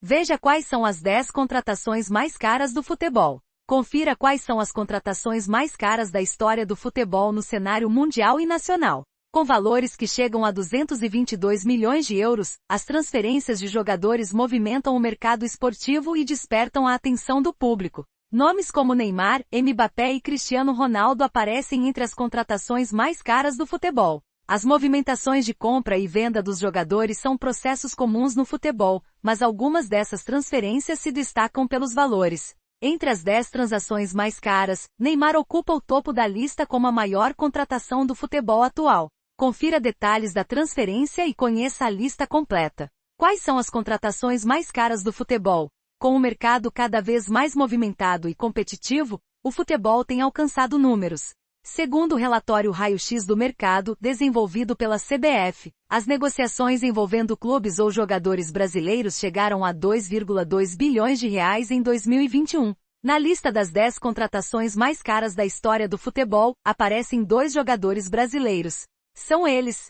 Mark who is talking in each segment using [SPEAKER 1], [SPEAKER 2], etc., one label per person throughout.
[SPEAKER 1] Veja quais são as 10 contratações mais caras do futebol. Confira quais são as contratações mais caras da história do futebol no cenário mundial e nacional. Com valores que chegam a 222 milhões de euros, as transferências de jogadores movimentam o mercado esportivo e despertam a atenção do público. Nomes como Neymar, Mbappé e Cristiano Ronaldo aparecem entre as contratações mais caras do futebol. As movimentações de compra e venda dos jogadores são processos comuns no futebol, mas algumas dessas transferências se destacam pelos valores. Entre as 10 transações mais caras, Neymar ocupa o topo da lista como a maior contratação do futebol atual. Confira detalhes da transferência e conheça a lista completa. Quais são as contratações mais caras do futebol? Com o mercado cada vez mais movimentado e competitivo, o futebol tem alcançado números. Segundo o relatório Raio-X do Mercado, desenvolvido pela CBF, as negociações envolvendo clubes ou jogadores brasileiros chegaram a 2,2 bilhões de reais em 2021. Na lista das 10 contratações mais caras da história do futebol, aparecem 2 jogadores brasileiros. São eles.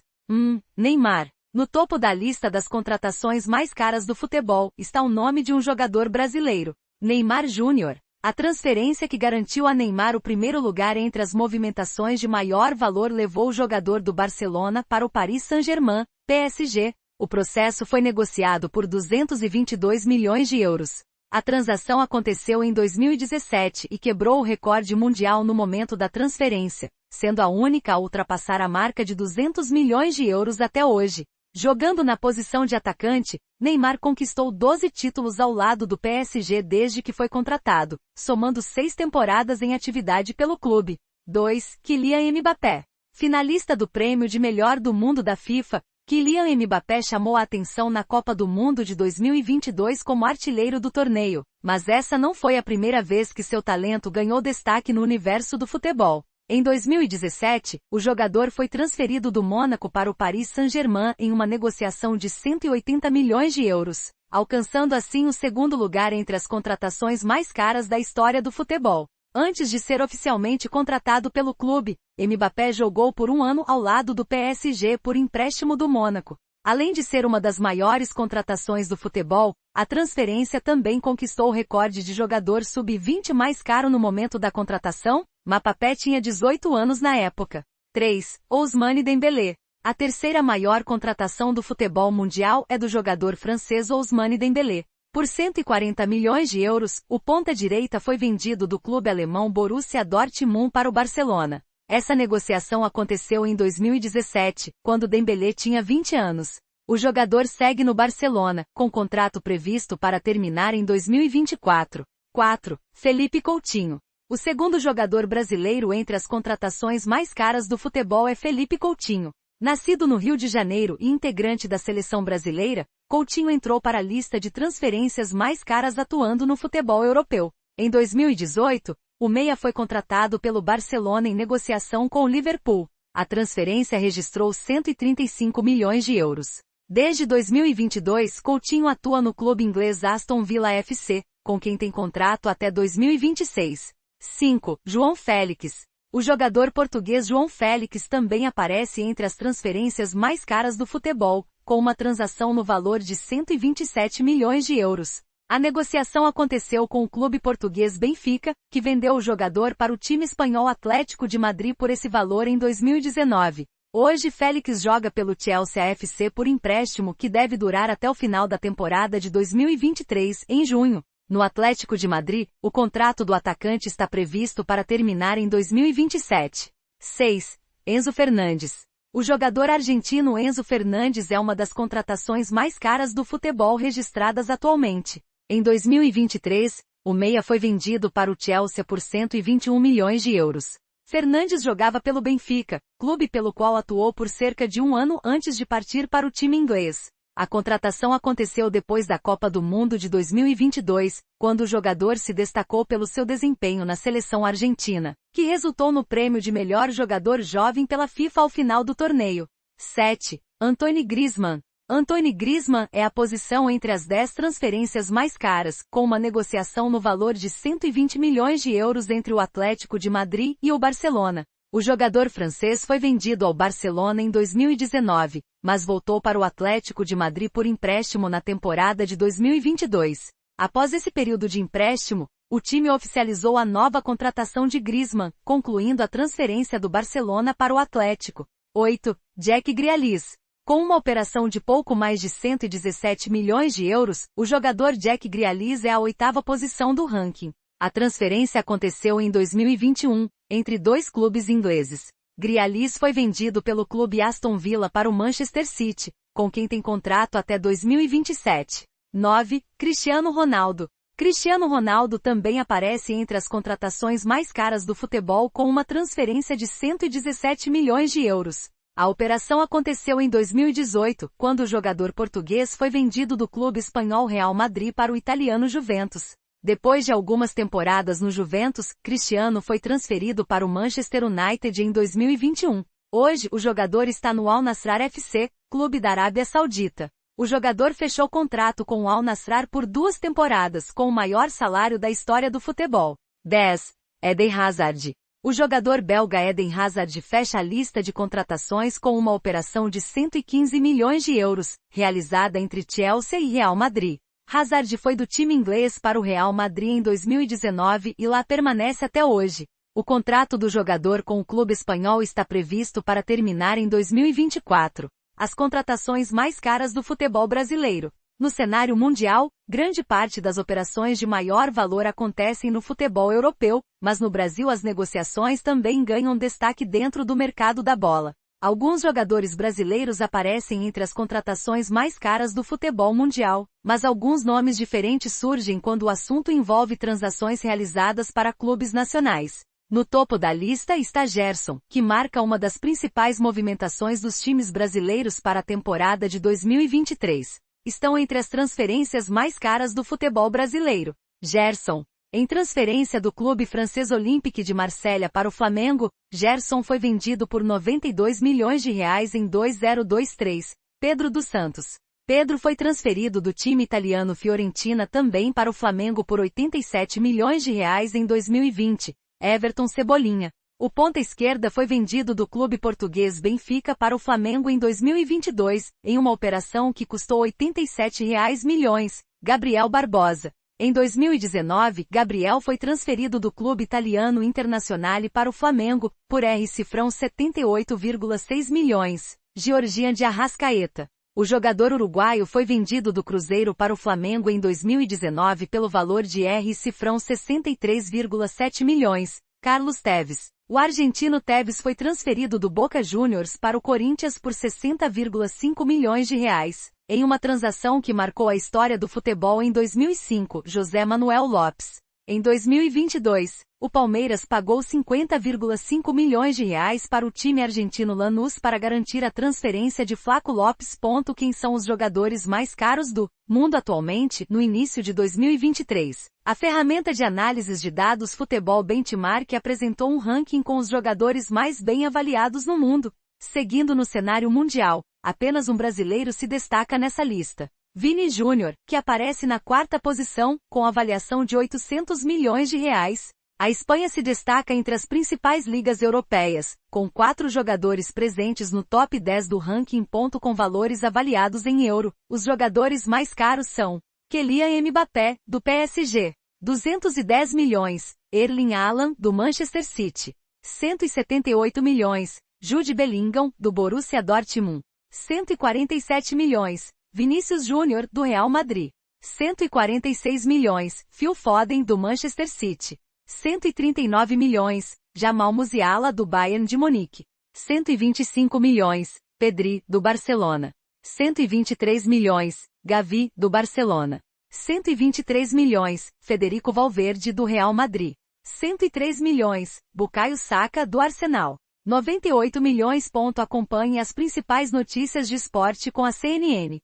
[SPEAKER 1] Neymar. No topo da lista das contratações mais caras do futebol, está o nome de um jogador brasileiro, Neymar Júnior. A transferência que garantiu a Neymar o primeiro lugar entre as movimentações de maior valor levou o jogador do Barcelona para o Paris Saint-Germain, PSG. O processo foi negociado por 222 milhões de euros. A transação aconteceu em 2017 e quebrou o recorde mundial no momento da transferência, sendo a única a ultrapassar a marca de 200 milhões de euros até hoje. Jogando na posição de atacante, Neymar conquistou 12 títulos ao lado do PSG desde que foi contratado, somando 6 temporadas em atividade pelo clube. 2. Kylian Mbappé. Finalista do prêmio de melhor do mundo da FIFA, Kylian Mbappé chamou a atenção na Copa do Mundo de 2022 como artilheiro do torneio, mas essa não foi a primeira vez que seu talento ganhou destaque no universo do futebol. Em 2017, o jogador foi transferido do Mônaco para o Paris Saint-Germain em uma negociação de 180 milhões de euros, alcançando assim o segundo lugar entre as contratações mais caras da história do futebol. Antes de ser oficialmente contratado pelo clube, Mbappé jogou por um ano ao lado do PSG por empréstimo do Mônaco. Além de ser uma das maiores contratações do futebol, a transferência também conquistou o recorde de jogador sub-20 mais caro no momento da contratação. Mbappé tinha 18 anos na época. 3. Ousmane Dembélé. A terceira maior contratação do futebol mundial é do jogador francês Ousmane Dembélé. Por 140 milhões de euros, o ponta-direita foi vendido do clube alemão Borussia Dortmund para o Barcelona. Essa negociação aconteceu em 2017, quando Dembélé tinha 20 anos. O jogador segue no Barcelona, com contrato previsto para terminar em 2024. 4. Felipe Coutinho. O segundo jogador brasileiro entre as contratações mais caras do futebol é Felipe Coutinho. Nascido no Rio de Janeiro e integrante da seleção brasileira, Coutinho entrou para a lista de transferências mais caras atuando no futebol europeu. Em 2018, o meia foi contratado pelo Barcelona em negociação com o Liverpool. A transferência registrou 135 milhões de euros. Desde 2022, Coutinho atua no clube inglês Aston Villa FC, com quem tem contrato até 2026. 5. João Félix. O jogador português João Félix também aparece entre as transferências mais caras do futebol, com uma transação no valor de 127 milhões de euros. A negociação aconteceu com o clube português Benfica, que vendeu o jogador para o time espanhol Atlético de Madrid por esse valor em 2019. Hoje Félix joga pelo Chelsea FC por empréstimo que deve durar até o final da temporada de 2023, em junho. No Atlético de Madrid, o contrato do atacante está previsto para terminar em 2027. 6. Enzo Fernandes. O jogador argentino Enzo Fernandes é uma das contratações mais caras do futebol registradas atualmente. Em 2023, o meia foi vendido para o Chelsea por 121 milhões de euros. Fernandes jogava pelo Benfica, clube pelo qual atuou por cerca de um ano antes de partir para o time inglês. A contratação aconteceu depois da Copa do Mundo de 2022, quando o jogador se destacou pelo seu desempenho na seleção argentina, que resultou no prêmio de melhor jogador jovem pela FIFA ao final do torneio. 7. Antoine Griezmann. Antoine Griezmann é a posição entre as 10 transferências mais caras, com uma negociação no valor de 120 milhões de euros entre o Atlético de Madrid e o Barcelona. O jogador francês foi vendido ao Barcelona em 2019, mas voltou para o Atlético de Madrid por empréstimo na temporada de 2022. Após esse período de empréstimo, o time oficializou a nova contratação de Griezmann, concluindo a transferência do Barcelona para o Atlético. 8. Jack Grealish. Com uma operação de pouco mais de 117 milhões de euros, o jogador Jack Grealish é a 8ª posição do ranking. A transferência aconteceu em 2021, entre dois clubes ingleses. Grealish foi vendido pelo clube Aston Villa para o Manchester City, com quem tem contrato até 2027. 9. Cristiano Ronaldo. Cristiano Ronaldo também aparece entre as contratações mais caras do futebol com uma transferência de 117 milhões de euros. A operação aconteceu em 2018, quando o jogador português foi vendido do clube espanhol Real Madrid para o italiano Juventus. Depois de algumas temporadas no Juventus, Cristiano foi transferido para o Manchester United em 2021. Hoje, o jogador está no Al Nassr FC, clube da Arábia Saudita. O jogador fechou contrato com o Al Nassr por 2 temporadas, com o maior salário da história do futebol. 10. Eden Hazard. O jogador belga Eden Hazard fecha a lista de contratações com uma operação de 115 milhões de euros, realizada entre Chelsea e Real Madrid. Hazard foi do time inglês para o Real Madrid em 2019 e lá permanece até hoje. O contrato do jogador com o clube espanhol está previsto para terminar em 2024. As contratações mais caras do futebol brasileiro. No cenário mundial, grande parte das operações de maior valor acontecem no futebol europeu, mas no Brasil as negociações também ganham destaque dentro do mercado da bola. Alguns jogadores brasileiros aparecem entre as contratações mais caras do futebol mundial, mas alguns nomes diferentes surgem quando o assunto envolve transações realizadas para clubes nacionais. No topo da lista está Gerson, que marca uma das principais movimentações dos times brasileiros para a temporada de 2023. Estão entre as transferências mais caras do futebol brasileiro. Gerson. Em transferência do clube francês Olympique de Marselha para o Flamengo, Gerson foi vendido por 92 milhões de reais em 2023. Pedro dos Santos. Pedro foi transferido do time italiano Fiorentina também para o Flamengo por 87 milhões de reais em 2020. Everton Cebolinha. O ponta-esquerda foi vendido do clube português Benfica para o Flamengo em 2022, em uma operação que custou 87 milhões. Gabriel Barbosa. Em 2019, Gabriel foi transferido do clube italiano Internazionale para o Flamengo, por cifrão 78,6 milhões. Georgian de Arrascaeta. O jogador uruguaio foi vendido do Cruzeiro para o Flamengo em 2019 pelo valor de cifrão 63,7 milhões. Carlos Tevez. O argentino Tevez foi transferido do Boca Juniors para o Corinthians por 60,5 milhões de reais. Em uma transação que marcou a história do futebol em 2005, José Manuel Lopes. Em 2022, o Palmeiras pagou 50,5 milhões de reais para o time argentino Lanús para garantir a transferência de Flaco Lopes. Quem são os jogadores mais caros do mundo atualmente, no início de 2023? A ferramenta de análises de dados Futebol Benchmark apresentou um ranking com os jogadores mais bem avaliados no mundo. Seguindo no cenário mundial, apenas um brasileiro se destaca nessa lista. Vini Júnior, que aparece na 4ª posição, com avaliação de 800 milhões de reais. A Espanha se destaca entre as principais ligas europeias, com 4 jogadores presentes no top 10 do ranking. Com valores avaliados em euro, os jogadores mais caros são Kylian Mbappé, do PSG, 210 milhões, Erling Haaland, do Manchester City, 178 milhões, Jude Bellingham, do Borussia Dortmund, 147 milhões, Vinícius Júnior, do Real Madrid, 146 milhões, Phil Foden, do Manchester City, 139 milhões, Jamal Musiala, do Bayern de Munique, 125 milhões, Pedri, do Barcelona, 123 milhões, Gavi, do Barcelona, 123 milhões, Federico Valverde, do Real Madrid, 103 milhões, Bukayo Saka, do Arsenal, 98 milhões. Acompanhe as principais notícias de esporte com a CNN.